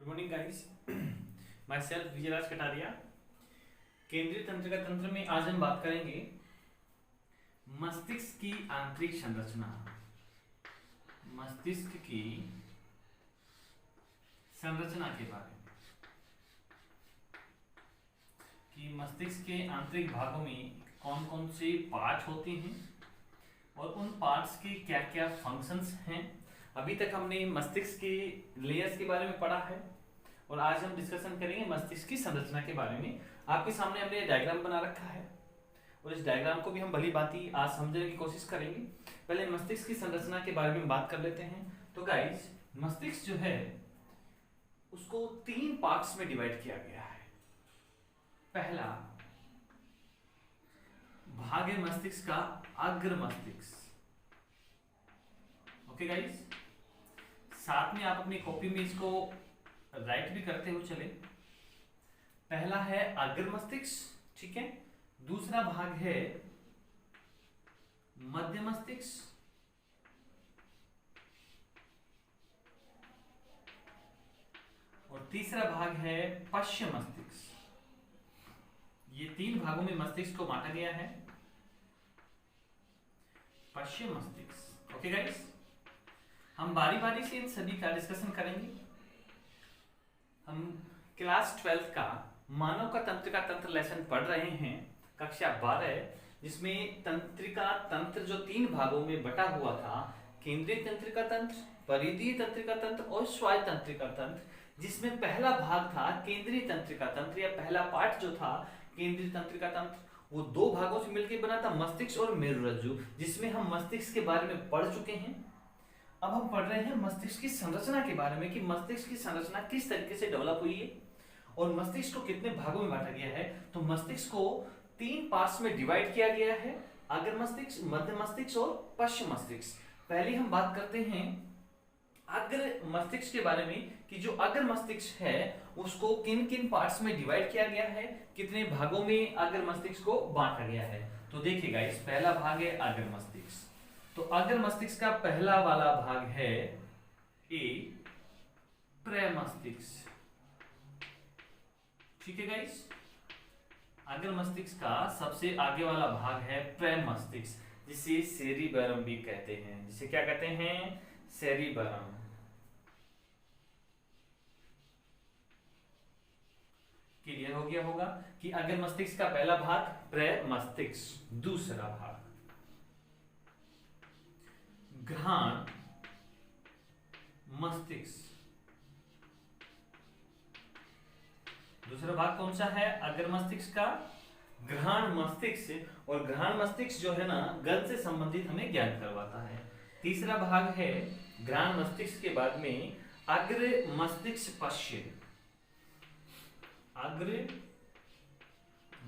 Good morning guys. My self Vijayraj Kataria. केंद्रीय तंत्रिका तंत्र में आज हम बात करेंगे मस्तिष्क की आंतरिक संरचना। मस्तिष्क की संरचना के बारे में कि मस्तिष्क के आंतरिक भागों में कौन कौन से पार्ट होते हैं और उन पार्ट्स के क्या क्या फंक्शंस हैं। अभी तक हमने मस्तिष्क के लेयर्स के बारे में पढ़ा है और आज हम डिस्कशन करेंगे मस्तिष्क की संरचना के बारे में। आपके सामने हमने डायग्राम बना रखा है और इस डायग्राम को भी हम भली भांति आज समझने की कोशिश करेंगे। पहले मस्तिष्क की संरचना के बारे में बात कर लेते हैं। तो गाइस, मस्तिष्क जो है उसको 3 पार्ट्स में डिवाइड किया गया है। पहला भाग है मस्तिष्क का अग्र मस्तिष्क। ओके गाइस, साथ में आप अपनी कॉपी में इसको राइट भी करते हुए चले। पहला है अग्र मस्तिष्क, ठीक है। दूसरा भाग है मध्य मस्तिष्क, और तीसरा भाग है पश्चिम मस्तिष्क। ये 3 भागों में मस्तिष्क को बांटा गया है। पश्चिम मस्तिष्क। ओके गाइस, हम बारी बारी से इन सभी का डिस्कशन करेंगे। हम क्लास 12 का मानव का तंत्रिका तंत्र लेसन पढ़ रहे हैं, कक्षा 12, जिसमें तंत्रिका तंत्र जो 3 भागों में बटा हुआ था, केंद्रीय तंत्रिका तंत्र, परिधीय तंत्रिका तंत्र और स्वायत्त तंत्रिका तंत्र, जिसमें पहला भाग था केंद्रीय तंत्रिका तंत्र या पहला पार्ट जो था केंद्रीय तंत्रिका तंत्र, वो 2 भागों से मिलकर बना था, मस्तिष्क और मेरुरज्जु, जिसमें हम मस्तिष्क के बारे में पढ़ चुके हैं। अब हम पढ़ रहे हैं मस्तिष्क की संरचना के बारे में कि मस्तिष्क की संरचना किस तरीके से डेवलप हुई है और मस्तिष्क को कितने भागों में बांटा गया है। तो मस्तिष्क को 3 पार्ट्स में डिवाइड किया गया है, अग्र मस्तिष्क, मध्य मस्तिष्क और पश्चिम मस्तिष्क। पहले हम बात करते हैं अग्र मस्तिष्क के बारे में कि जो अग्र मस्तिष्क है उसको किन किन पार्ट्स में डिवाइड किया गया है, कितने भागों में अग्र मस्तिष्क को बांटा गया है। तो देखिए गाइस, पहला भाग है अग्र मस्तिष्क। तो अग्र मस्तिष्क का पहला वाला भाग है ए प्रमस्तिष्क, ठीक है गाइस। अग्र मस्तिष्क का सबसे आगे वाला भाग है प्रमस्तिष्क, जिसे सेरिबैरम भी कहते हैं। जिसे क्या कहते हैं? सेरिबैरम। क्लियर हो गया होगा कि अग्र मस्तिष्क का पहला भाग प्रमस्तिष्क। दूसरा भाग घ्राण मस्तिष्क। दूसरा भाग कौन सा है अग्र मस्तिष्क का? घ्राण मस्तिष्क। और घ्राण मस्तिष्क जो है ना, गंध से संबंधित हमें ज्ञान करवाता है। तीसरा भाग है घ्राण मस्तिष्क के बाद में अग्र मस्तिष्क पश्य। अग्र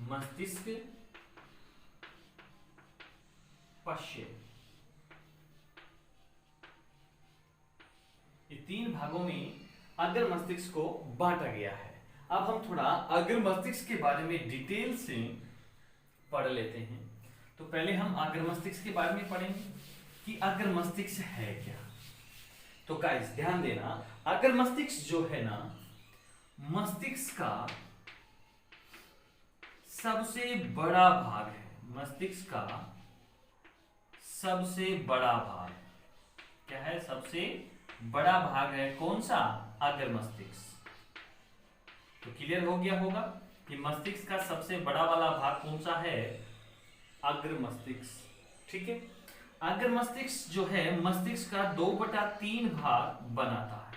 मस्तिष्क पश्य। ये 3 भागों में अग्र मस्तिष्क को बांटा गया है। अब हम थोड़ा अग्र मस्तिष्क के बारे में डिटेल से पढ़ लेते हैं। तो पहले हम अग्र मस्तिष्क के बारे में पढ़ेंगे कि अग्र मस्तिष्क है क्या। तो गाइस ध्यान देना, अग्र मस्तिष्क जो है ना, मस्तिष्क का सबसे बड़ा भाग है। मस्तिष्क का सबसे बड़ा भाग क्या है? सबसे बड़ा भाग है कौन सा? अग्र मस्तिष्क। तो क्लियर हो गया होगा कि मस्तिष्क का सबसे बड़ा वाला भाग कौन सा है? अग्र मस्तिष्क, ठीक है। अग्र मस्तिष्क जो है मस्तिष्क का 2/3 भाग बनाता है।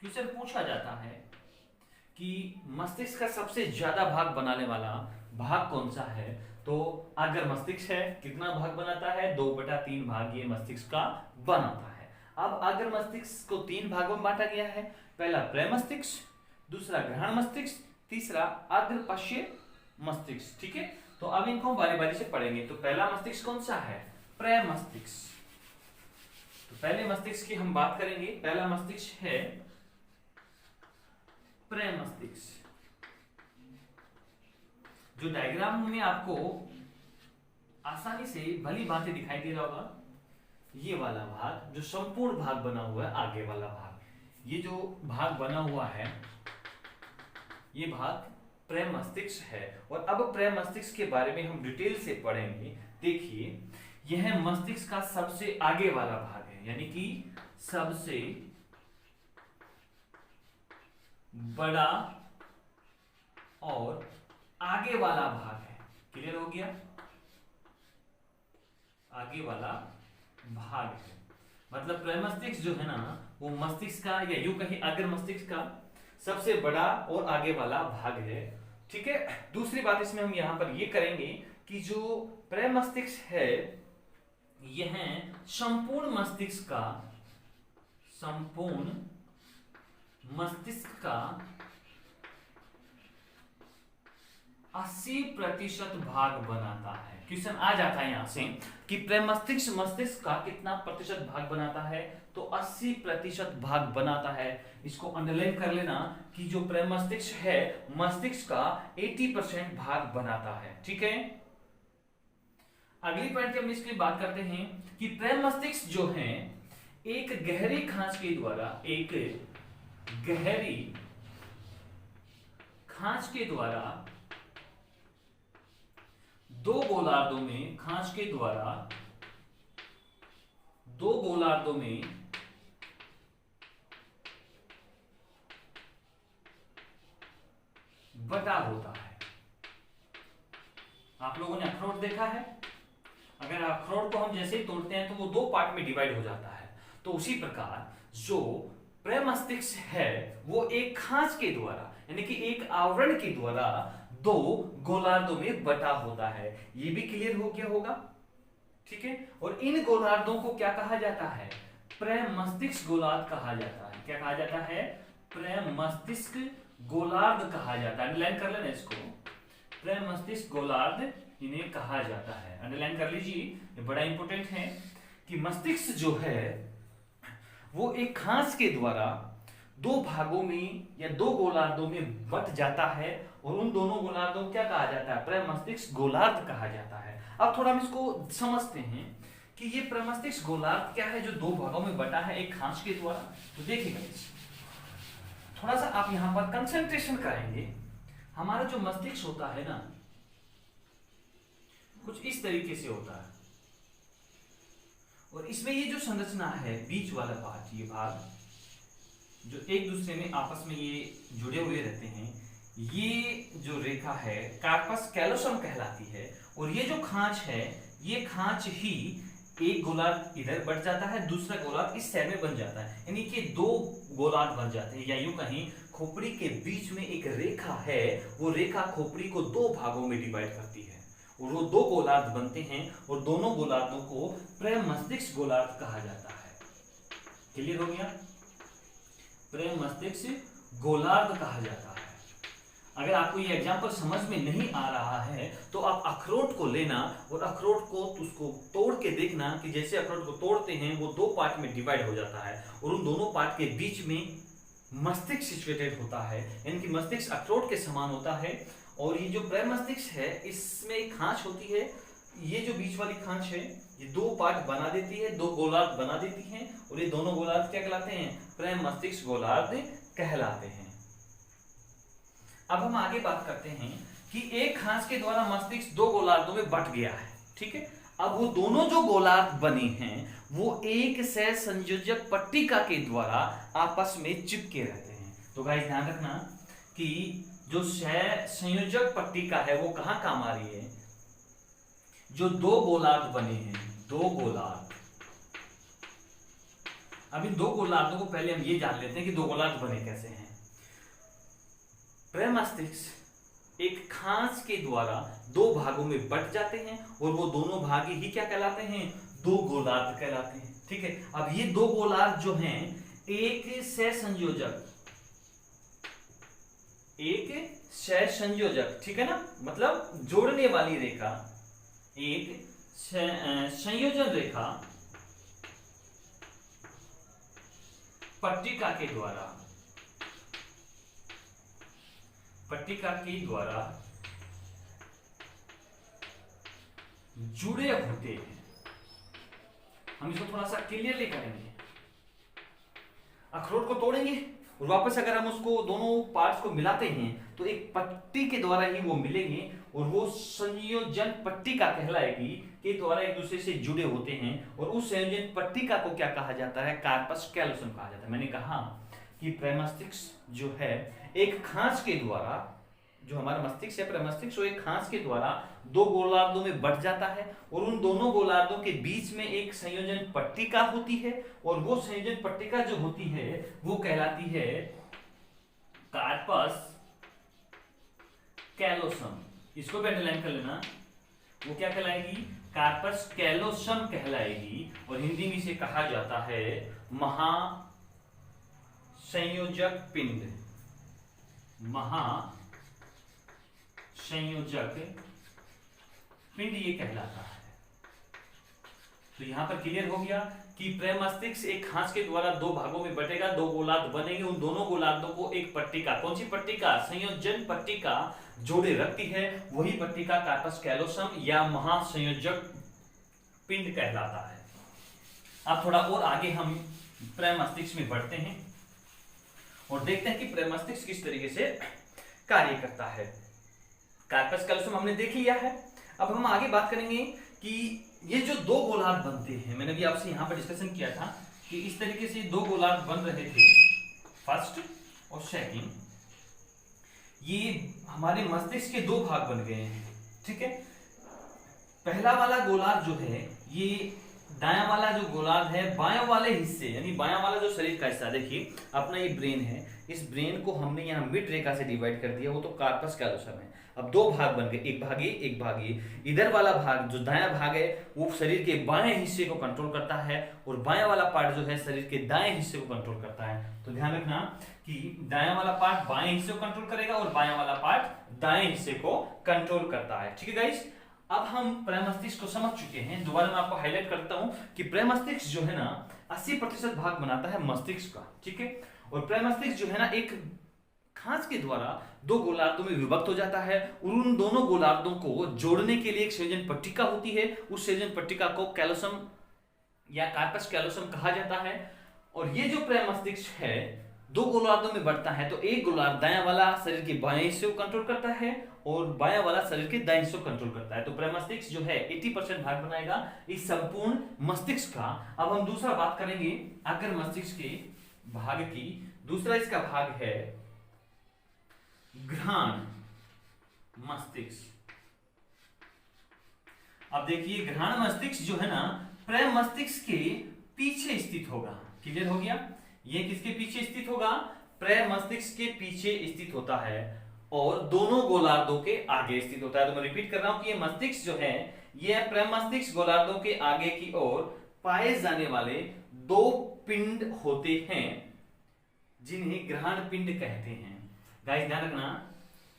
क्वेश्चन पूछा जाता है कि मस्तिष्क का सबसे ज्यादा भाग बनाने वाला भाग कौन सा है? तो अग्र मस्तिष्क है। कितना भाग बनाता है? 2/3 भाग ये मस्तिष्क का बनाता है। अब अग्र मस्तिष्क को 3 भागों में बांटा गया है। पहला प्रमस्तिष्क, दूसरा घ्राण मस्तिष्क, तीसरा अग्र पश्य मस्तिष्क, ठीक है। तो अब इनको बारी बारी से पढ़ेंगे। तो पहला मस्तिष्क कौन सा है? प्रमस्तिष्क। तो पहले मस्तिष्क की हम बात करेंगे। पहला मस्तिष्क है प्रमस्तिष्क। जो डायग्राम में आपको आसानी से भली भांति दिखाई दे रहा होगा, ये वाला भाग जो संपूर्ण भाग बना हुआ है, आगे वाला भाग, ये जो भाग बना हुआ है ये भाग प्रमस्तिष्क है। और अब प्रमस्तिष्क के बारे में हम डिटेल से पढ़ेंगे। देखिए, यह मस्तिष्क का सबसे आगे वाला भाग है, यानी कि सबसे बड़ा और आगे वाला भाग है। क्लियर हो गया? आगे वाला भाग है मतलब प्रमस्तिष्क जो है ना वो मस्तिष्क का, या यूं कहीं अग्र मस्तिष्क का सबसे बड़ा और आगे वाला भाग है। ठीक है। दूसरी बात इसमें हम यहां पर ये करेंगे कि जो प्रमस्तिष्क है यह संपूर्ण मस्तिष्क का 80% भाग बनाता है। क्वेश्चन आ जाता है यहां से कि प्रमस्तिष्क मस्तिष्क का कितना प्रतिशत भाग बनाता है, तो 80% भाग बनाता है। इसको अंडरलाइन कर लेना कि जो प्रमस्तिष्क है मस्तिष्क का 80% भाग बनाता है। ठीक है। अगली पॉइंट हम इसकी बात करते हैं कि प्रमस्तिष्क जो है एक गहरी खांच के द्वारा दो गोलार्धों में बटा होता है। आप लोगों ने अखरोट देखा है? अगर अखरोट को हम जैसे ही तोड़ते हैं तो वो दो पार्ट में डिवाइड हो जाता है। तो उसी प्रकार जो प्रमस्तिष्क है वो एक खांच के द्वारा, यानी कि एक आवरण के द्वारा दो गोलार्धों में बटा होता है। ये भी क्लियर हो गया होगा? ठीक है। और इन गोलार्धों को क्या कहा जाता है? प्रमस्तिष्क गोलार्ध कहा जाता है। क्या कहा जाता है? प्रमस्तिष्क गोलार्ध कहा जाता है। अंडरलाइन कर लेना इसको, प्रमस्तिष्क गोलार्ध इन्हें कहा जाता है। अंडरलाइन कर लीजिए, ये बड़ा इंपॉर्टेंट है कि मस्तिष्क जो है वो एक खांच के द्वारा दो भागों में या दो गोलार्धों में बट जाता है और उन दोनों गोलार्धों को क्या कहा जाता है? प्रमस्तिष्क गोलार्ध कहा जाता है। अब थोड़ा हम इसको समझते हैं कि ये प्रमस्तिष्क गोलार्ध क्या है जो दो भागों में बटा है एक खांच के द्वारा। तो देखिएगा, थोड़ा सा आप यहां पर कंसंट्रेशन करेंगे। हमारा जो मस्तिष्क होता है ना कुछ इस तरीके से होता है और इसमें ये जो संरचना है बीच वाला पार्ट, ये भाग जो एक दूसरे में आपस में ये जुड़े हुए रहते हैं, ये जो रेखा है कार्पस कैलोसम कहलाती है। और ये जो खांच है ये खांच ही एक गोलार्ध इधर बढ़ जाता है, दूसरा गोलार्ध इस साइड में बन जाता है, यानी कि दो गोलार्ध बन जाते हैं। या यूं कहीं खोपड़ी के बीच में एक रेखा है, वो रेखा खोपड़ी को दो भागों में डिवाइड करती है और वो दो गोलार्ध बनते हैं और दोनों गोलार्धों को प्रमस्तिष्क गोलार्ध कहा जाता है। क्लियर हो गया? प्रमस्तिष्क गोलार्ध कहा जाता है। अगर आपको ये एग्जांपल समझ में नहीं आ रहा है तो आप अखरोट को लेना और अखरोट को उसको तोड़ के देखना कि जैसे अखरोट को तोड़ते हैं वो दो पार्ट में डिवाइड हो जाता है और उन दोनों पार्ट के बीच में मस्तिष्क सिचुएटेड होता है, यानी कि मस्तिष्क अखरोट के समान होता है। और ये जो प्रमस्तिष्क है इसमें एक खांच होती है, ये जो बीच वाली खांच है ये दो पार्ट बना देती है, दो गोलार्ध बना देती है और ये दोनों गोलार्ध क्या कहलाते हैं? प्रमस्तिष्क गोलार्ध कहलाते हैं। अब हम आगे बात करते हैं कि एक खांच के द्वारा मस्तिष्क दो गोलार्धों में बट गया है। ठीक है। अब वो दोनों जो गोलार्ध बने हैं वो एक सह संयोजक पट्टिका के द्वारा आपस में चिपके रहते हैं। तो गाइस ध्यान रखना कि जो सह संयोजक पट्टिका है वो कहां काम आ रही है? जो दो गोलार्ध बने हैं, दो गोलार्ध। अब इन दो गोलार्धों को पहले हम ये जान लेते हैं कि दो गोलार्ध बने कैसे हैं। प्रमस्तिष्क एक खांच के द्वारा दो भागों में बट जाते हैं और वो दोनों भाग ही क्या कहलाते हैं? दो गोलार्ध कहलाते हैं। ठीक है। अब ये दो गोलार्ध जो हैं एक सहसंयोजक, ठीक है ना, मतलब जोड़ने वाली रेखा, एक संयोजन रेखा पट्टिका के द्वारा जुड़े होते हैं। हम इसको थोड़ा सा क्लियरली करेंगे। अखरोट को तोड़ेंगे और वापस अगर हम उसको दोनों पार्ट्स को मिलाते हैं तो एक पट्टी के द्वारा ही वो मिलेंगे और वो संयोजन पट्टिका कहलाएगी के द्वारा एक दूसरे से जुड़े होते हैं और उस संयोजन पट्टिका को क्या कहा जाता है, कार्पस कैलोसम कहा जाता है। मैंने कहा कि प्रमस्तिष्क जो है एक खांच के द्वारा, जो हमारा मस्तिष्क है प्रमस्तिष्क, वो एक खांच के द्वारा दो गोलार्धों में बट जाता है और उन दोनों गोलार्धों के बीच में एक संयोजन पट्टिका होती है और वो संयोजन पट्टिका जो होती है वो कहलाती है कार्पस कैलोसम। इसको भी अंडरलाइन कर लेना, वो क्या कहलाएगी, कार्पस कैलोसम कहलाएगी और हिंदी में इसे कहा जाता है महासंयोजक पिंड। महासंयोजक पिंड ये कहलाता है। तो यहां पर क्लियर हो गया कि प्रमस्तिष्क एक खांच के द्वारा दो भागों में बटेगा, दो गोलार्ध बनेंगे, उन दोनों गोलार्धों को एक पट्टिका, कौन सी पट्टिका, संयोजन पट्टिका जोड़े रखती है, वही पट्टिका कार्पस कैलोसम या महासंयोजक पिंड कहलाता है। अब थोड़ा और आगे हम प्रमस्तिष्क में बढ़ते हैं और देखते हैं कि प्रमस्तिष्क किस तरीके से कार्य करता है। कार्पस कैलोसम हमने देख लिया है। अब हम आगे बात करेंगे कि ये जो दो गोलार्ध बनते हैं, मैंने भी आपसे यहां पर डिस्कशन किया था कि इस तरीके से दो गोलार्ध बन रहे थे, फर्स्ट और सेकंड, ये हमारे मस्तिष्क के दो भाग बन गए हैं। ठीक है, पहला वाला गोलार्ध जो है, ये दायां वाला जो गोलार्ध है, बायां वाले हिस्से यानी बायां वाला जो शरीर का हिस्सा, देखिए अपना ये ब्रेन है, इस ब्रेन को हमने यहाँ मिड रेखा से डिवाइड कर दिया, वो तो कार्पस कैलोसम है। अब दो भाग बन गए, एक भाग ये एक भाग ये। इधर वाला भाग जो दायां भाग है वो शरीर के बाएं हिस्से को कंट्रोल करता है और बायां वाला पार्ट जो है शरीर के दाएं हिस्से को कंट्रोल करता है। तो ध्यान रखना कि दायां वाला पार्ट बाएं हिस्से को कंट्रोल करेगा और बायां वाला पार्ट दाएं हिस्से को कंट्रोल करता है। ठीक है गाइस, अब हम प्रमस्तिष्क को समझ चुके हैं। दोबारा मैं आपको हाईलाइट करता हूं कि प्रमस्तिष्क जो है ना 80% भाग बनाता है मस्तिष्क का। ठीक है, और प्रमस्तिष्क जो है ना एक खांच के द्वारा दो गोलार्धों में विभक्त हो जाता है और उन दोनों गोलार्धों को जोड़ने के लिए एक संयोजन पट्टिका होती है। उस संयोजन पट्टिका को कैलोसम या कार्पस कैलोसम कहा जाता है। और ये जो प्रमस्तिष्क है दो गोलार्धों में बढ़ता है, तो एक गोलार्ध दायां वाला शरीर के बाएं हिस्से को कंट्रोल करता है और बायां वाला शरीर के दाएं हिस्से को कंट्रोल करता है। तो प्रमस्तिष्क जो है 80% भाग बनाएगा इस संपूर्ण मस्तिष्क का। अब हम दूसरा बात करेंगे अगर मस्तिष्क के भाग की। दूसरा इसका भाग है घ्राण मस्तिष्क। अब देखिए घ्राण मस्तिष्क जो है ना प्रमस्तिष्क के पीछे स्थित होगा। क्लियर हो गया, ये किसके पीछे स्थित होगा, प्रमस्तिष्क के पीछे स्थित होता है और दोनों गोलार्धों के आगे स्थित होता है। तो मैं रिपीट कर रहा हूं कि ये मस्तिष्क जो है ये प्रमस्तिष्क गोलार्धों के आगे की ओर पाए जाने वाले दो पिंड होते हैं जिन्हें घ्राण पिंड कहते हैं। गाइस ध्यान रखना,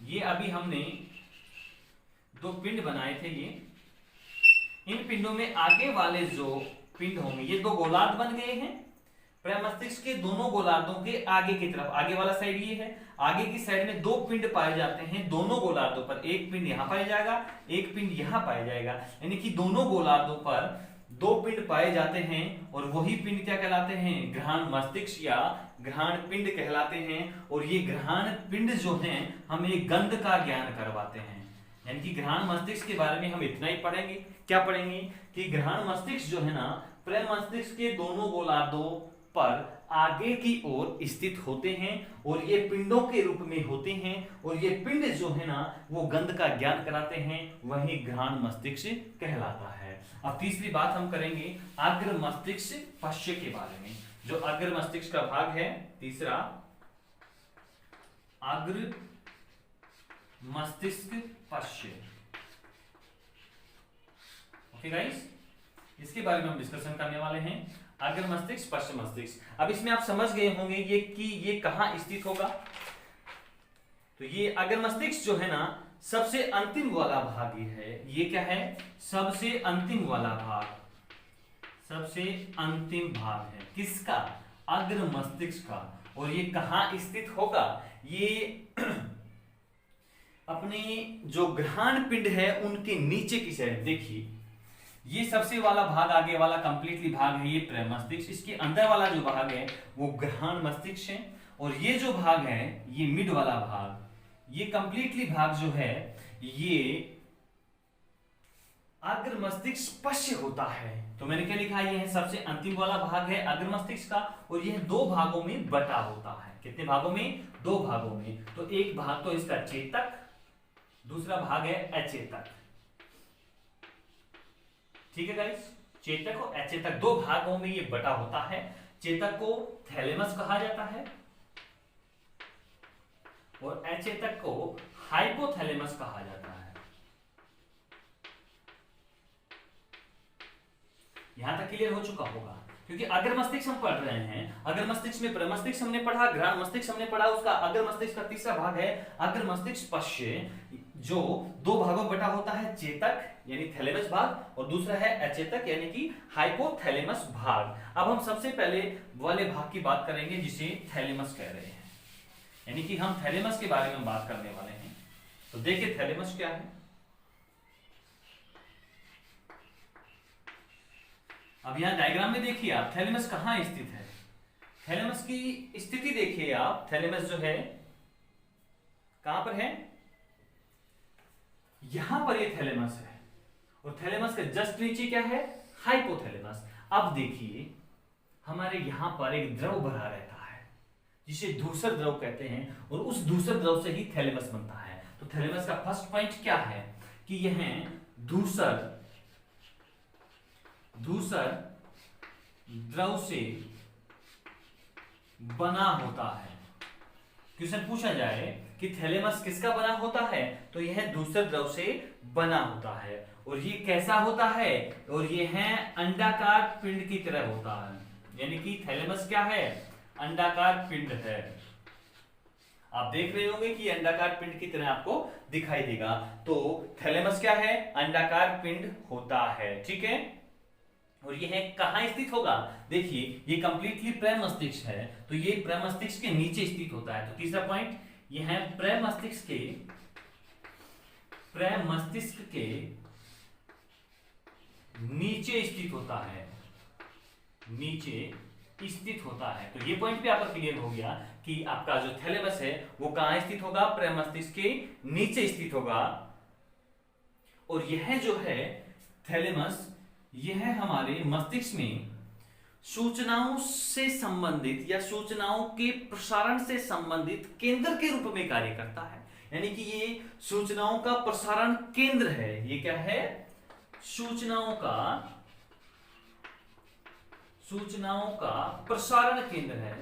ये अभी हमने दो पिंड बनाए थे, ये इन पिंडों में आगे वाले जो पिंड होंगे ये दो गोलार्ध बन गए हैं। प्रमस्तिष्क के दोनों गोलार्धों के आगे की तरफ, आगे वाला साइड ये है, आगे की साइड में दो पिंड पाए जाते हैं दोनों गोलार्धों पर। एक पिंड यहां पाया जाएगा, एक पिंड यहां पाया जाएगा, यानी कि दोनों गोलार्धों पर दो पिंड पाए जाते हैं और वही पिंड क्या कहलाते हैं, घ्राण मस्तिष्क या घ्राण पिंड कहलाते हैं। और ये घ्राण पिंड जो हैं हमें गंध का ज्ञान करवाते हैं। यानी कि घ्राण मस्तिष्क के बारे में हम इतना ही पढ़ेंगे। क्या पढ़ेंगे कि घ्राण मस्तिष्क जो है ना प्रमस्तिष्क के दोनों गोलार्धों पर आगे की ओर स्थित होते हैं और ये पिंडों के रूप में होते हैं और ये पिंड जो है ना वो गंध का ज्ञान कराते हैं, वही घ्राण मस्तिष्क कहलाता है। अब तीसरी बात हम करेंगे अग्र मस्तिष्क पश्य के बारे में। जो अग्र मस्तिष्क का भाग है तीसरा, अग्र मस्तिष्क पश्य। ओके गाइस, इसके बारे में हम डिस्कशन करने वाले हैं, अग्र मस्तिष्क पश्च मस्तिष्क। अब इसमें आप समझ गए होंगे ये कि ये कहां स्थित होगा। तो ये अग्र मस्तिष्क जो है ना सबसे अंतिम वाला भाग ये है। ये क्या है, सबसे अंतिम वाला भाग, सबसे अंतिम भाग है किसका, अग्र मस्तिष्क का। और ये कहां स्थित होगा, ये अपने जो घ्राण पिंड है उनके नीचे की साइड। देखिए ये सबसे वाला भाग आगे वाला कंप्लीटली भाग है ये प्रेमस्तिष्क, इसके अंदर वाला जो भाग है वो ग्रहण मस्तिष्क है, और ये जो भाग है ये मिड वाला भाग, ये कंप्लीटली भाग जो है ये अग्र मस्तिष्क पश्य होता है। तो मैंने क्या लिखा है, ये है सबसे अंतिम वाला भाग है अग्र मस्तिष्क का, और यह दो भागों में बटा होता है। कितने भागों में? दो भागों में। तो एक भाग तो इसका चेतक, दूसरा भाग है अचेतक। ठीक है गाइस, चेतक और अचेतक दो भागों में ये बटा होता है। चेतक को थैलेमस कहा जाता है और अचेतक को हाइपोथैलेमस कहा जाता है। यहां तक क्लियर हो चुका होगा, क्योंकि अग्र मस्तिष्क हम पढ़ रहे हैं। अग्र मस्तिष्क में प्रमस्तिष्क हमने पढ़ा, ग्रहण मस्तिष्क हमने पढ़ा, उसका अग्र मस्तिष्क का तीसरा भाग है अग्र मस्तिष्क पश्य, जो दो भागों में बटा होता है, चेतक यानी थैलेमस भाग और दूसरा है अचेतक यानी कि हाइपोथैलेमस भाग। अब हम सबसे पहले वाले भाग की बात करेंगे जिसे थैलेमस कह रहे हैं, यानी कि हम थैलेमस के बारे में बात करने वाले हैं। तो देखिए थैलेमस क्या है। अब यहां डायग्राम में देखिए आप, थैलेमस कहां स्थित है। थैलेमस की स्थिति देखिए आप, थैलेमस जो है कहां पर है, यहां पर ये थैलेमस है, और थैलेमस के जस्ट नीचे क्या है, हाइपोथैलेमस। अब देखिए हमारे यहां पर एक द्रव भरा रहता है जिसे धूसर द्रव कहते हैं, और उस धूसर द्रव से ही थैलेमस बनता है। तो थैलेमस का फर्स्ट पॉइंट क्या है कि यह धूसर द्रव से बना होता है। क्वेश्चन पूछा जाए कि थैलेमस किसका बना होता है, तो यह धूसर द्रव से बना होता है, और ये कैसा होता है, और ये है अंडाकार पिंड की तरह होता है। यानी कि थैलेमस क्या है, अंडाकार पिंड है। आप देख रहे होंगे कि अंडाकार पिंड की तरह आपको दिखाई देगा। तो थैलेमस क्या है, अंडाकार पिंड होता है। ठीक है, और ये है कहां स्थित होगा, देखिए ये कंप्लीटली प्रमस्तिष्क है, तो ये प्रमस्तिष्क के नीचे स्थित होता है। तो तीसरा पॉइंट ये है प्रमस्तिष्क के नीचे स्थित होता है, नीचे स्थित होता है। तो ये पॉइंट भी आपका क्लियर हो गया कि आपका जो थैलेमस है वो कहां स्थित होगा, प्रमस्तिष्क के नीचे स्थित होगा। और यह जो है थैलेमस, यह हमारे मस्तिष्क में सूचनाओं से संबंधित या सूचनाओं के प्रसारण से संबंधित केंद्र के रूप में कार्य करता है। यानी कि ये सूचनाओं का प्रसारण केंद्र है। ये क्या है, सूचनाओं का प्रसारण केंद्र है,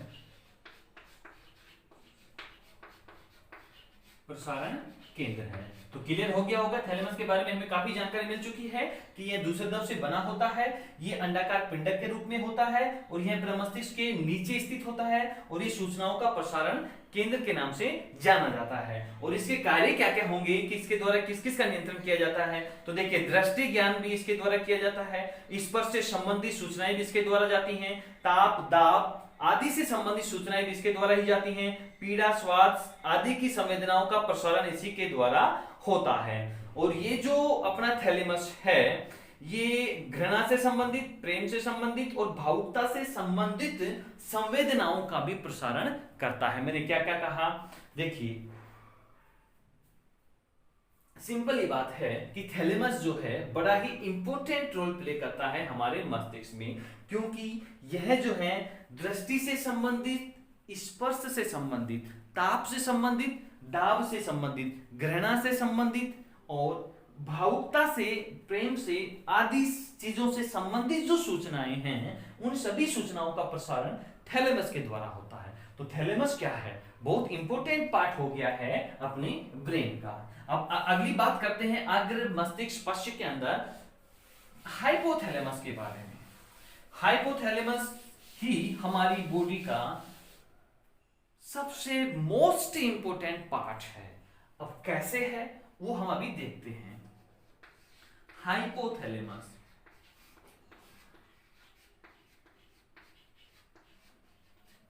प्रसारण केंद्र है। तो क्लियर हो गया होगा, थैलेमस के बारे में हमें काफी जानकारी मिल चुकी है कि यह दूसरे द्रव से बना होता है, यह अंडाकार पिंडक के रूप में होता है, और यह प्रमस्तिष्क के नीचे स्थित होता है, और ये सूचनाओं का प्रसारण केंद्र के नाम से जाना जाता है। और इसके कार्य क्या क्या होंगे कि इसके द्वारा किस किस का नियंत्रण किया जाता है, तो देखिए दृष्टि ज्ञान भी इसके द्वारा किया जाता है, स्पर्श से संबंधित सूचनाएं भी इसके द्वारा जाती हैं, ताप दाब आदि से संबंधित सूचनाएं भी इसके द्वारा ही जाती हैं, पीड़ा स्वाद आदि की संवेदनाओं का प्रसारण इसी के द्वारा होता है। और ये जो अपना थैलेमस है ये घृणा से संबंधित, प्रेम से संबंधित और भावुकता से संबंधित संवेदनाओं का भी प्रसारण करता है। मैंने क्या क्या कहा, देखिए सिंपल ये बात है कि थैलेमस जो है बड़ा ही इंपॉर्टेंट रोल प्ले करता है हमारे मस्तिष्क में, क्योंकि यह जो है दृष्टि से संबंधित, स्पर्श से संबंधित, ताप से संबंधित, दाब से संबंधित, घृणा से संबंधित और भावुकता से, प्रेम से आदि चीजों से संबंधित जो सूचनाएं हैं उन सभी सूचनाओं का प्रसारण थैलेमस के द्वारा होता है। तो थैलेमस क्या है, बहुत इंपॉर्टेंट पार्ट हो गया है अपने ब्रेन का। अब अगली बात करते हैं अग्र मस्तिष्क पश्च के अंदर हाइपोथैलेमस के बारे में। हाइपोथैलेमस ही हमारी बॉडी का सबसे मोस्ट इंपोर्टेंट पार्ट है। अब कैसे है वो हम अभी देखते हैं। हाइपोथैलेमस,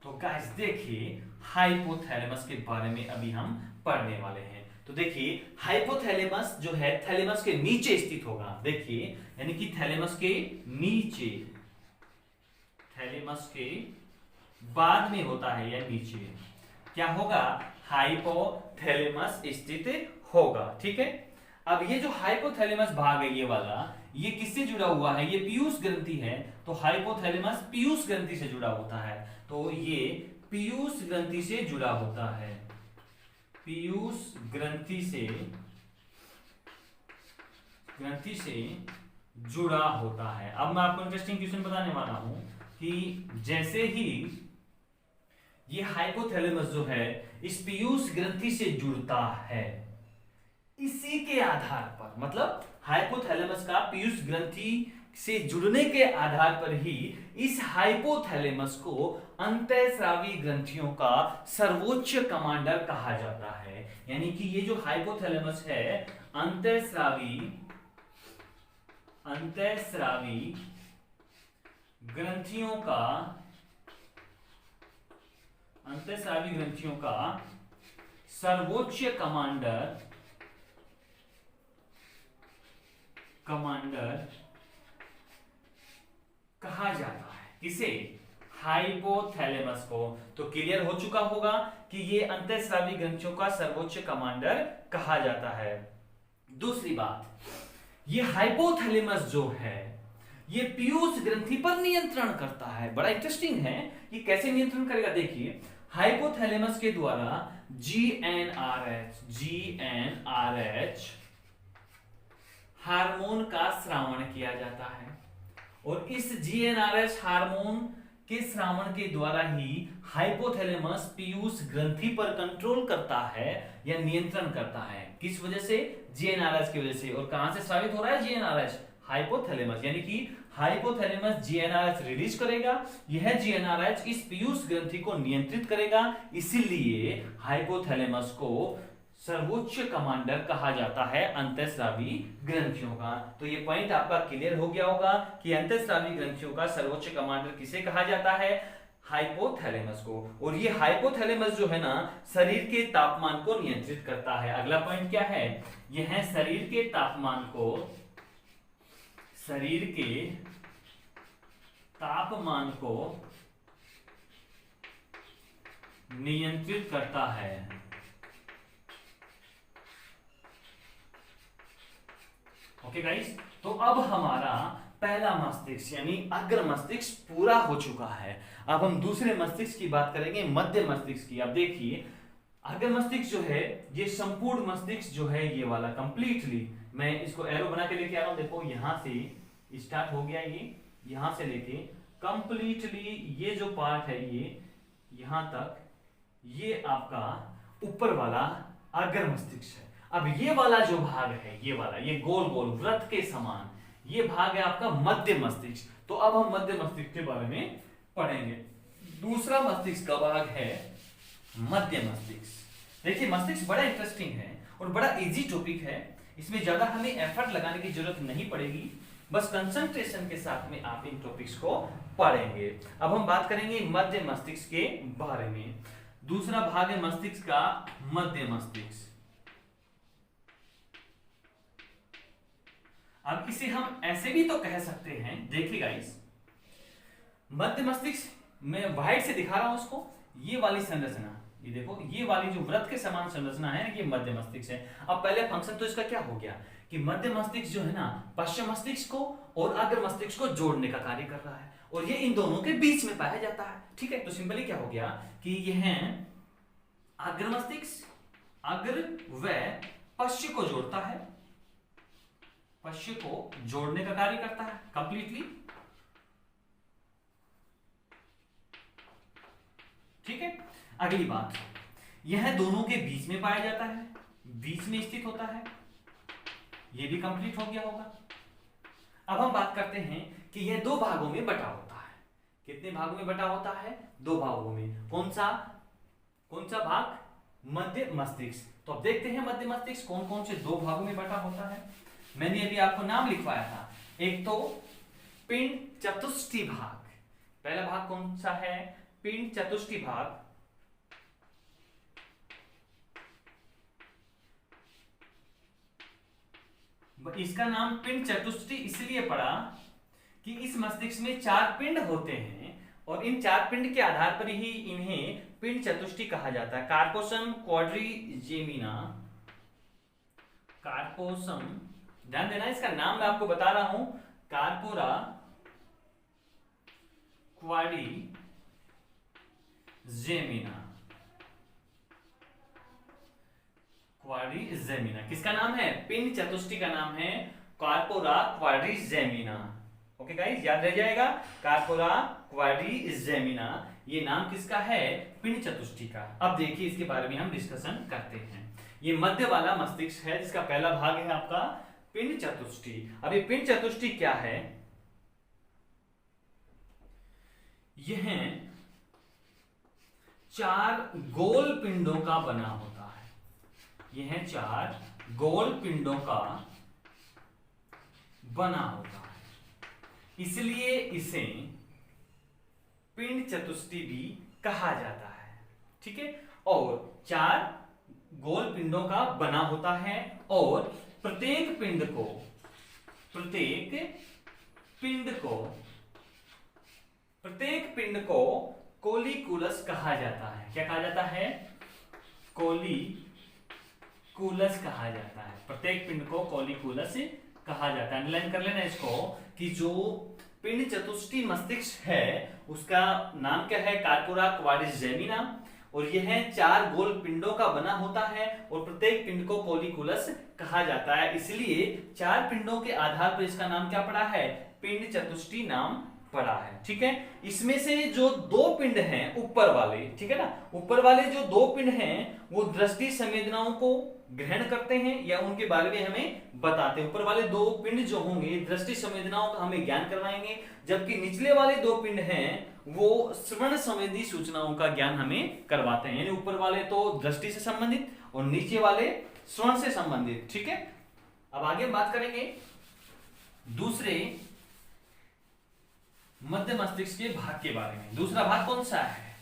तो गाइस देखिए हाइपोथैलेमस के बारे में अभी हम पढ़ने वाले हैं। तो देखिए हाइपोथैलेमस जो है थैलेमस के नीचे स्थित होगा, देखिए यानी कि थैलेमस के नीचे, थैलेमस के बाद में होता है या नीचे क्या होगा, हाइपोथैलेमस स्थित होगा। ठीक है, अब ये जो हाइपोथैलेमस भाग है ये वाला, ये किससे जुड़ा हुआ है, ये पीयूष ग्रंथि है, तो हाइपोथैलेमस पीयूष ग्रंथि से जुड़ा होता है, तो ये पीयूष ग्रंथि से जुड़ा होता है, पीयूष ग्रंथि से जुड़ा होता है। अब मैं आपको इंटरेस्टिंग क्वेश्चन बताने वाला हूं कि जैसे ही ये हाइपोथैलेमस जो है इस पीयूष ग्रंथि से जुड़ता है, इसी के आधार पर, मतलब हाइपोथैलेमस का पीयूष ग्रंथि से जुड़ने के आधार पर ही इस हाइपोथैलेमस को अंतःस्रावी ग्रंथियों का सर्वोच्च कमांडर कहा जाता है। यानी कि ये जो हाइपोथैलेमस है अंतःस्रावी ग्रंथियों का सर्वोच्च कमांडर कहा जाता है। किसे, हाइपोथैलेमस को। तो क्लियर हो चुका होगा कि ये अंतःस्रावी ग्रंथियों का सर्वोच्च कमांडर कहा जाता है। दूसरी बात, ये हाइपोथैलेमस जो है ये पीयूष ग्रंथि पर नियंत्रण करता है। बड़ा इंटरेस्टिंग है, ये कैसे नियंत्रण करेगा, देखिए हाइपोथैलेमस के द्वारा जीएनआरएच हार्मोन का स्रावण किया जाता है, और इस जीएनआरएच हार्मोन के स्रावण के द्वारा ही हाइपोथैलेमस पीयूष ग्रंथि पर कंट्रोल करता है या नियंत्रण करता है। किस वजह से, जीएनआरएच की वजह से। और कहां से स्रावित हो रहा है जीएनआरएच, हाइपोथैलेमस, यानी कि हाइपोथैलेमस जीएनआरएच रिलीज करेगा, यह जीएनआरएच इस पीयूष ग्रंथि को नियंत्रित करेगा, इसीलिए हाइपोथैलेमस को सर्वोच्च कमांडर कहा जाता है अंतःस्रावी ग्रंथियों का। तो ये पॉइंट आपका क्लियर हो गया होगा कि अंतःस्रावी ग्रंथियों का सर्वोच्च कमांडर किसे कहा जाता है, हाइपोथैलेमस को। और ये हाइपोथैलेमस जो है ना शरीर के तापमान को नियंत्रित करता है। अगला पॉइंट क्या है, यह शरीर के तापमान को नियंत्रित करता है। ओके गाइस, तो अब हमारा पहला मस्तिष्क यानी अग्र मस्तिष्क पूरा हो चुका है। अब हम दूसरे मस्तिष्क की बात करेंगे, मध्य मस्तिष्क की। अब देखिए अग्र मस्तिष्क जो है ये संपूर्ण मस्तिष्क जो है ये वाला कंप्लीटली, मैं इसको एरो बना के लेके आ रहा हूं, देखो यहां से स्टार्ट हो गया, ये यहां से लेके कंप्लीटली ये जो पार्ट है ये यहां तक, ये आपका ऊपर वाला अग्र मस्तिष्क है। अब ये वाला जो भाग है, ये वाला, ये गोल गोल वृत्त के समान, ये भाग है आपका मध्य मस्तिष्क। तो अब हम मध्य मस्तिष्क के बारे में पढ़ेंगे। दूसरा मस्तिष्क का भाग है मध्य मस्तिष्क। देखिए मस्तिष्क बड़ा इंटरेस्टिंग है और बड़ा इजी टॉपिक है, इसमें ज्यादा हमें एफर्ट लगाने की जरूरत नहीं पड़ेगी, बस कंसंट्रेशन के साथ में आप इन टॉपिक्स को पढ़ेंगे। अब हम बात करेंगे मध्य मस्तिष्क के बारे में। दूसरा भाग है मस्तिष्क का मध्य मस्तिष्क। अब इसे हम ऐसे भी तो कह सकते हैं, देखिए गाइस मध्य मस्तिष्क में व्हाइट से दिखा रहा हूं उसको, ये वाली संरचना, ये देखो ये वाली जो वृत्त के समान संरचना है ये मध्य मस्तिष्क है। अब पहले फंक्शन तो इसका क्या हो गया कि मध्य मस्तिष्क जो है ना पश्चिम मस्तिष्क को और अग्र मस्तिष्क को जोड़ने का कार्य कर रहा है, और ये इन दोनों के बीच में पाया जाता है। ठीक है, तो सिंपली क्या हो गया कि यह अग्र मस्तिष्क अग्र व पश्चिम को जोड़ता है, पश्चिम को जोड़ने का कार्य करता है कंप्लीटली। ठीक है, अगली बात, यह दोनों के बीच में पाया जाता है, बीच में स्थित होता है, यह भी कंप्लीट हो गया होगा। अब हम बात करते हैं कि यह दो भागों में बटा होता है। कितने भागों में बटा होता है, दो भागों में। कौन सा भाग, मध्य मस्तिष्क। तो अब देखते हैं मध्य मस्तिष्क कौन कौन से दो भागों में बटा होता है। मैंने अभी आपको नाम लिखवाया था, एक तो पिंड चतुष्टि भाग, पहला भाग कौन सा है, पिंड चतुष्टि भाग, इसका नाम पिंड चतुष्टय इसलिए पड़ा कि इस मस्तिष्क में 4 पिंड होते हैं और इन 4 पिंड के आधार पर ही इन्हें पिंड चतुष्टय कहा जाता है। कार्पोसम क्वाड्रिजेमिना, कार्पोसम, ध्यान देना इसका नाम मैं आपको बता रहा हूं, कार्पोरा क्वाड्रिजेमिना, क्वाड्रिजेमिना किसका नाम है? पिंड चतुष्टय का नाम है कार्पोरा क्वाड्रिजेमिना। ओके गाइस, याद रह जाएगा, कार्पोरा क्वाड्रिजेमिना ये नाम किसका है? पिंड चतुष्टय का। अब देखिए इसके बारे में हम डिस्कशन करते हैं। ये मध्य वाला मस्तिष्क है जिसका पहला भाग है आपका पिंड चतुष्टय। अब ये पिंड चतुष्टय क्या है? यह 4 गोल पिंडों का बना होता है। यह 4 गोल पिंडों का बना होता है, इसलिए इसे पिंड चतुष्टय भी कहा जाता है। ठीक है, और 4 गोल पिंडों का बना होता है और प्रत्येक पिंड को कोलिकुलस कहा जाता है। क्या कहा जाता है? कोलिकुलस कहा जाता है। प्रत्येक पिंड को कोलिकुलस कहा जाता है। अंडरलाइन कर लेना इसको कि जो पिंड चतुष्टय मस्तिष्क है उसका नाम क्या है? कार्पोरा क्वाड्रिजेमिना, और यह 4 गोल पिंडों का बना होता है और प्रत्येक पिंड को कोलिकुलस कहा जाता है, इसलिए 4 पिंडों के आधार पर इसका नाम क्या पड़ा है? पिंड चतुष्टय नाम पड़ा है। ठीक है, इसमें से जो 2 पिंड हैं ऊपर वाले, ठीक है ना, ऊपर वाले जो 2 पिंड हैं वो दृष्टि संवेदनाओं को ग्रहण करते हैं या उनके बारे में हमें बताते हैं। ऊपर वाले 2 पिंड जो होंगे दृष्टि संवेदनाओं का हमें ज्ञान करवाएंगे, जबकि निचले वाले 2 पिंड हैं वो श्रवण संवेदी सूचनाओं का ज्ञान हमें करवाते हैं। यानी ऊपर वाले तो दृष्टि से संबंधित और नीचे वाले श्रवण से संबंधित। ठीक है, अब आगे बात करेंगे दूसरे मध्य मस्तिष्क के भाग के बारे में। दूसरा भाग कौन सा है?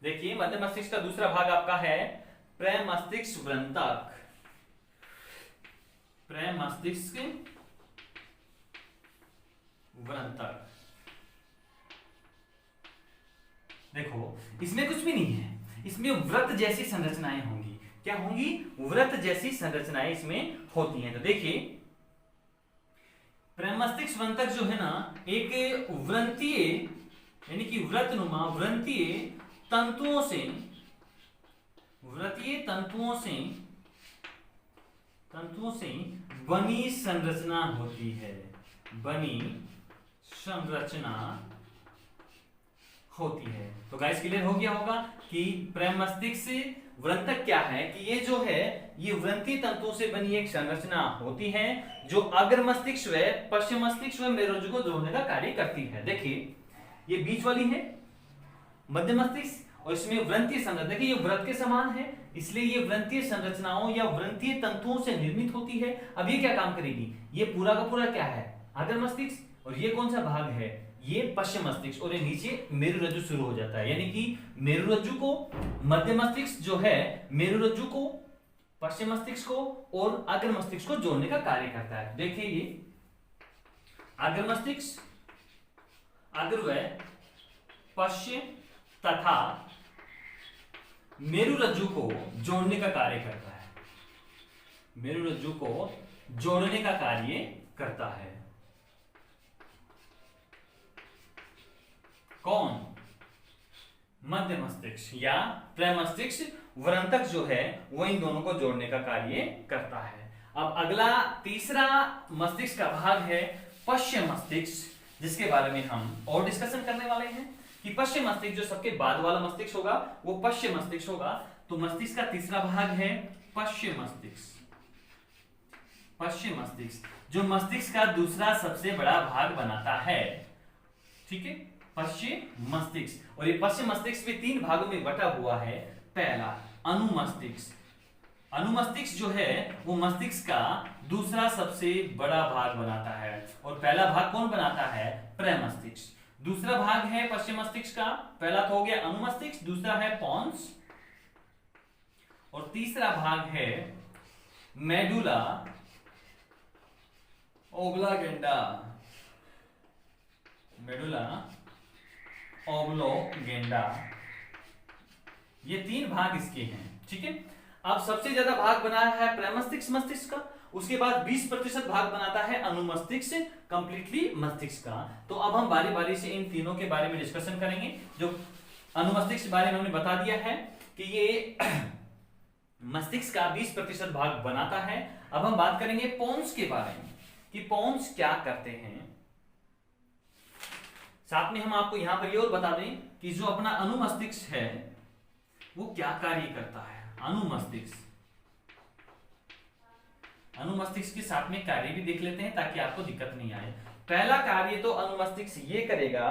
देखिए, मध्य मस्तिष्क का दूसरा भाग आपका है प्रमस्तिष्क वृंतक। प्रमस्तिष्क वृंतक, देखो इसमें कुछ भी नहीं है, इसमें वृत्त जैसी संरचनाएं होंगी। क्या होंगी? वृत्त जैसी संरचनाएं इसमें होती हैं। तो देखिए, प्रमस्तिष्क वृंतक जो है ना, एक वृंतीय यानी कि वृत्तनुमा वृंतीय तंतुओं से बनी संरचना होती है। बनी संरचना होती है। तो गाइस क्लियर हो गया होगा कि प्रमस्तिष्क वृंतक क्या है कि ये जो है ये वृंतीय तंतुओं से बनी एक संरचना होती है जो अग्र मस्तिष्क व पश्चिम मस्तिष्क व मेरुरज्जु को जोड़ने का कार्य करती है। देखिए, ये बीच वाली है मध्य मस्तिष्क और इसमें वृंतीय संरचना, देखिए ये वृत्त के समान है इसलिए ये वृंतीय संरचनाओं या वृंतीय तंतुओं से निर्मित होती है। अब ये क्या काम करेगी? ये पूरा का पूरा क्या है? अग्र मस्तिष्क, और ये कौन सा भाग है? ये पश्चिम मस्तिष्क, और ये नीचे मेरुरज्जु शुरू हो जाता है। यानी कि मेरुरज्जु को मध्य मस्तिष्क जो है मेरुरज्जु को पश्चिम मस्तिष्क को और अग्र मस्तिष्क को जोड़ने का कार्य करता है। देखिए, ये अग्र मस्तिष्क अग्र व पश्चिम तथा मेरुरज्जु को जोड़ने का कार्य करता है। मेरुरज्जु को जोड़ने का कार्य करता है। कौन? मध्य मस्तिष्क या प्रमस्तिष्क वृंतक जो है वो इन दोनों को जोड़ने का कार्य करता है। अब अगला तीसरा मस्तिष्क का भाग है पश्चिम मस्तिष्क, जिसके बारे में हम और डिस्कशन करने वाले हैं कि पश्चिम मस्तिष्क जो सबके बाद वाला मस्तिष्क होगा वो पश्चिम मस्तिष्क होगा। तो मस्तिष्क का तीसरा भाग है पश्चिम मस्तिष्क। पश्चिम मस्तिष्क जो मस्तिष्क का दूसरा सबसे बड़ा भाग बनाता है। ठीक है, पश्चिम मस्तिष्क, और ये पश्चिम मस्तिष्क भी 3 भागों में बटा हुआ है। पहला अनुमस्तिष्क, अनुमस्तिष्क जो है वो मस्तिष्क का दूसरा सबसे बड़ा भाग बनाता है और पहला भाग कौन बनाता है? प्रमस्तिष्क। दूसरा भाग है पश्चिम मस्तिष्क का, पहला तो हो गया अनुमस्तिष्क, दूसरा है पोन्स और तीसरा भाग है मेडुला ओब्लागेंडा, मेडुला ओब्लागेंडा, ये 3 भाग इसके हैं। ठीक है, अब सबसे ज्यादा भाग बना है प्रमस्तिष्क मस्तिष्क का, उसके बाद 20% भाग बनाता है अनुमस्तिष्क कंप्लीटली मस्तिष्क का। तो अब हम बारी बारी से इन तीनों के बारे में डिस्कशन करेंगे। जो अनुमस्तिष्क के बारे में हमने बता दिया है कि ये मस्तिष्क का 20% भाग बनाता है। अब हम बात करेंगे पोन्स के बारे में कि पोन्स क्या करते हैं। साथ में हम आपको यहां पर ये और बता दें कि जो अपना अनुमस्तिष्क है वो क्या कार्य करता है। अनुमस्तिष्क के साथ में कार्य भी देख लेते हैं ताकि आपको दिक्कत नहीं आए। पहला कार्य तो अनुमस्तिष्क ये करेगा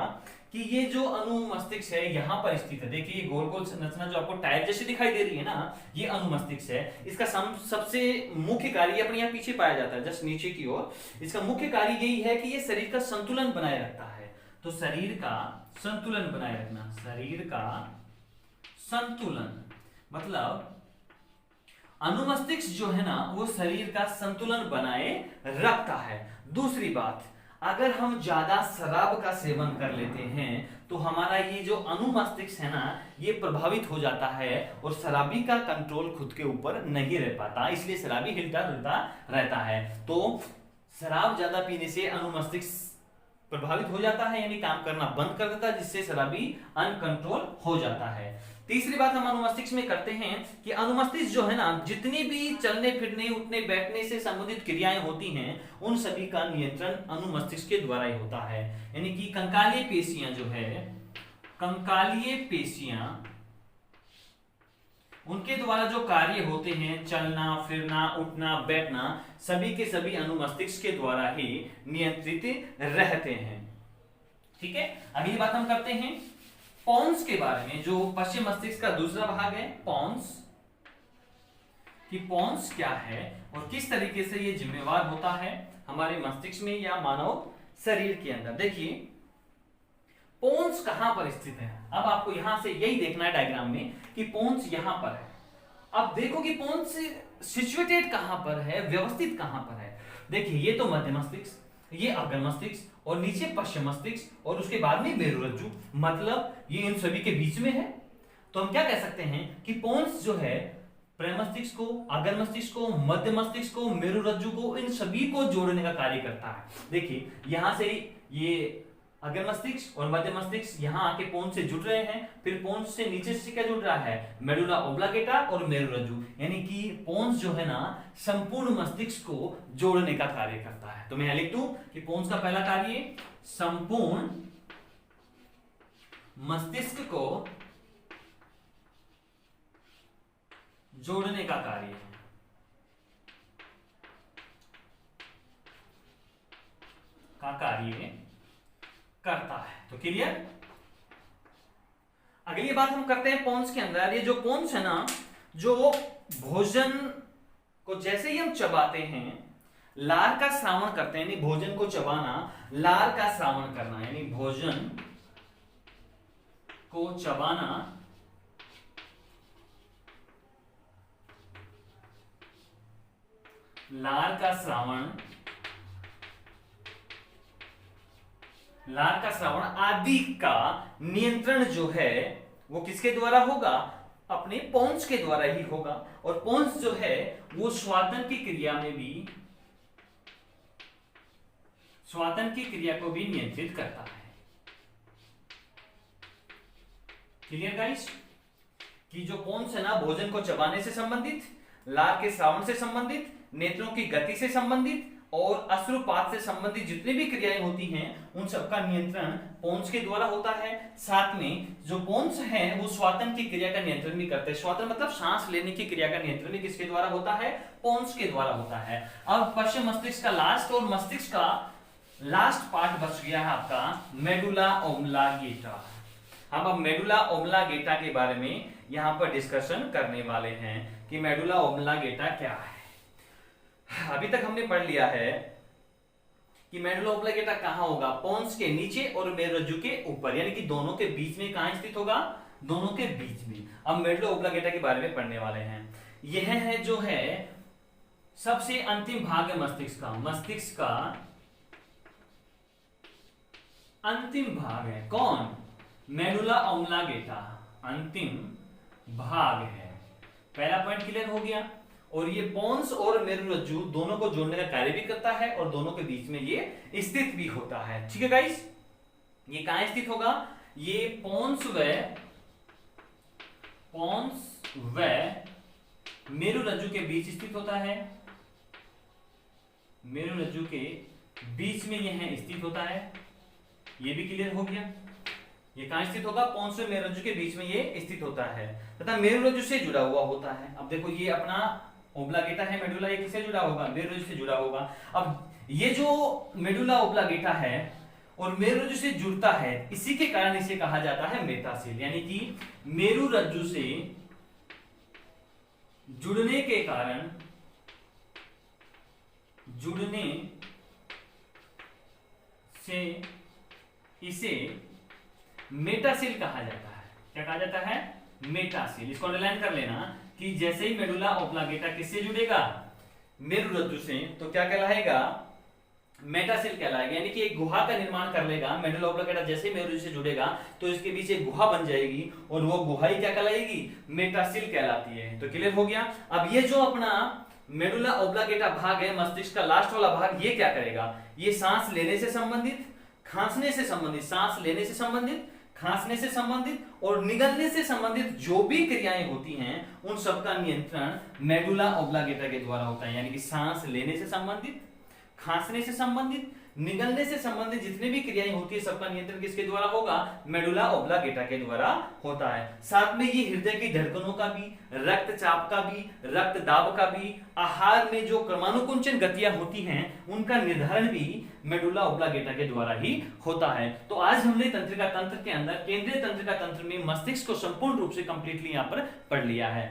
कि ये जो अनुमस्तिष्क है यहां पर स्थित है, देखिए ये गोल गोल संरचना जो आपको टायर जैसी दिखाई दे रही है ना, ये अनुमस्तिष्क है। इसका सबसे मुख्य कार्य अपने यहाँ पीछे पाया जाता है जस्ट नीचे की ओर। इसका मुख्य कार्य यही है कि ये शरीर का संतुलन बनाए रखता है। तो शरीर का संतुलन बनाए रखना, शरीर का संतुलन मतलब अनुमस्तिष्क जो है ना वो शरीर का संतुलन बनाए रखता है। दूसरी बात, अगर हम ज्यादा शराब का सेवन कर लेते हैं तो हमारा ये जो अनुमस्तिष्क है ना ये प्रभावित हो जाता है और शराबी का कंट्रोल खुद के ऊपर नहीं रह पाता, इसलिए शराबी हिलता डुलता रहता है। तो शराब ज्यादा पीने से अनुमस्तिष्क प्रभावित हो जाता है, यानी काम करना बंद कर देता है, जिससे शराबी अनकंट्रोल हो जाता है। तीसरी बात हम अनुमस्तिष्क में करते हैं कि अनुमस्तिष्क जो है ना जितनी भी चलने फिरने उठने बैठने से संबंधित क्रियाएं होती हैं उन सभी का नियंत्रण अनुमस्तिष्क के द्वारा ही होता है। यानी कि कंकालीय पेशियां जो है, कंकालीय पेशियां उनके द्वारा जो कार्य होते हैं चलना फिरना उठना बैठना सभी के सभी अनुमस्तिष्क के द्वारा ही नियंत्रित रहते हैं। ठीक है, अगली बात हम करते हैं पोन्स के बारे में, जो पश्चिम मस्तिष्क का दूसरा भाग है पोन्स, कि पोन्स क्या है और किस तरीके से ये जिम्मेवार होता है हमारे मस्तिष्क में या मानव शरीर के अंदर। देखिए पोन्स कहां पर स्थित है, अब आपको यहां से यही देखना है डायग्राम में कि पोन्स यहां पर है। अब देखो कि पोन्स सिचुएटेड कहां पर है, व्यवस्थित कहां पर है। देखिए ये तो मध्य मस्तिष्क, ये अग्र मस्तिष्क और नीचे पश्चिम मस्तिष्क और उसके बाद में मेरुरज्जु, मतलब ये इन सभी के बीच में है। तो हम क्या कह सकते हैं कि पोन्स जो है प्रमस्तिष्क को, अग्र मस्तिष्क को, मध्य मस्तिष्क को, मेरुरज्जु को, इन सभी को जोड़ने का कार्य करता है। देखिए यहां से ये अग्र मस्तिष्क और मध्य मस्तिष्क यहाँ आके पोन्स से जुड़ रहे हैं, फिर पोन्स से नीचे से क्या जुड़ रहा है, मेडुला ओब्लांगेटा और मेरुरज्जु, यानी कि पोन्स जो है ना संपूर्ण मस्तिष्क को जोड़ने का कार्य करता है। तो मैं यहां लिख दूं कि पोन्स का पहला कार्य संपूर्ण मस्तिष्क को जोड़ने का कार्य है, करता है। तो क्लियर। अगली बात हम करते हैं पोन्स के अंदर, ये जो पोन्स है ना जो भोजन को जैसे ही हम चबाते हैं लार का श्रावण करते हैं, यानी भोजन को चबाना, लार का श्रावण करना, यानी भोजन को चबाना, लार का श्रावण आदि का नियंत्रण जो है वो किसके द्वारा होगा, अपने पोन्स के द्वारा ही होगा। और पोन्स जो है वो स्वादन की क्रिया में भी, स्वादन की क्रिया को भी नियंत्रित करता है। क्लियर गाइस, कि जो पोन्स है ना भोजन को चबाने से संबंधित, लार के श्रावण से संबंधित, नेत्रों की गति से संबंधित और अश्रुपात से संबंधित जितनी भी क्रियाएं होती हैं उन सबका नियंत्रण पोन्स के द्वारा होता है। साथ में जो पोन्स हैं वो श्वासन की क्रिया का नियंत्रण भी करते हैं। श्वासन मतलब सांस लेने की क्रिया का नियंत्रण भी किसके द्वारा होता है, पोन्स के द्वारा होता है। अब पश्चिम मस्तिष्क का लास्ट और मस्तिष्क का लास्ट पार्ट बच गया है आपका मेडुला ओब्लांगेटा। हम अब मेडुला ओब्लांगेटा के बारे में यहां पर डिस्कशन करने वाले हैं कि मेडुला ओब्लांगेटा क्या है। अभी तक हमने पढ़ लिया है कि मेडुला ओब्लांगेटा कहां होगा, पोन्स के नीचे और मेरुरज्जु के ऊपर, यानी कि दोनों के बीच में कहां स्थित होगा, दोनों के बीच में। अब मेडुला ओब्लांगेटा के बारे में पढ़ने वाले हैं। यह है जो है सबसे अंतिम भाग है मस्तिष्क का। मस्तिष्क का अंतिम भाग है। कौन? मेडुला ऑब्लांगेटा अंतिम भाग है। पहला पॉइंट क्लियर हो गया। और ये पोन्स और मेरुरज्जु दोनों को जोड़ने का कार्य भी करता है और दोनों के बीच में ये स्थित भी होता है। ठीक है गाइस, ये कहां स्थित होगा? ये पोन्स व मेरुरज्जु के बीच स्थित होता है। मेरुरज्जु के बीच में यह स्थित होता है। ये भी क्लियर हो गया। ये कहां स्थित होगा? पोन्स व मेरुरज्जु के बीच में ये स्थित होता है तथा मेरुरज्जु से जुड़ा हुआ होता है। अब देखो ये अपना ओब्लागेटा है मेडुला, ये किससे जुड़ा होगा? मेरुरज्जु से जुड़ा होगा। अब ये जो मेडुला ओब्लागेटा है और मेरुरज्जु से जुड़ता है, इसी के कारण इसे कहा जाता है मेटासेल। यानी कि मेरुरज्जु से जुड़ने के कारण इसे मेटासेल कहा जाता है। क्या कहा जाता है? मेटासेल। इसको अंडरलाइन कर लेना कि जैसे ही मेडुला ओब्लांगेटा किससे जुड़ेगा? मेरुरज्जु से, तो क्या कहलाएगा? मेटासेल कहलाएगा। यानी कि एक गुहा का निर्माण कर लेगा। मेडुला ओब्लांगेटा जैसे ही मेरुरज्जु से जुड़ेगा तो इसके बीच एक गुहा बन जाएगी और वो गुहा ही क्या कहलाएगी? मेटासेल कहलाती है। तो क्लियर हो गया। अब ये जो अपना मेडुला ओब्लांगेटा भाग है, मस्तिष्क का लास्ट वाला भाग, ये क्या करेगा? ये सांस लेने से संबंधित, खांसने से संबंधित, सांस लेने से संबंधित, खांसने से संबंधित और निगलने से संबंधित जो भी क्रियाएं होती हैं उन सबका नियंत्रण मेडुला ओब्लांगेटा के द्वारा होता है। यानी कि सांस लेने से संबंधित, खांसने से संबंधित, निगलने से संबंधित जितने भी क्रियाएं होती है सबका नियंत्रण किसके द्वारा होगा? मेडुला ओब्लांगेटा के द्वारा होता है। साथ में ये हृदय की धड़कनों का भी, रक्तचाप का भी, रक्त दाब का भी, आहार में जो क्रमानुकुंचन गतियां होती हैं उनका निर्धारण भी मेडुला ओब्लांगेटा के द्वारा ही होता है। तो आज हमने तंत्रिका तंत्र के अंदर केंद्रीय तंत्रिका तंत्र में मस्तिष्क को संपूर्ण रूप से कंप्लीटली यहां पर पढ़ लिया है।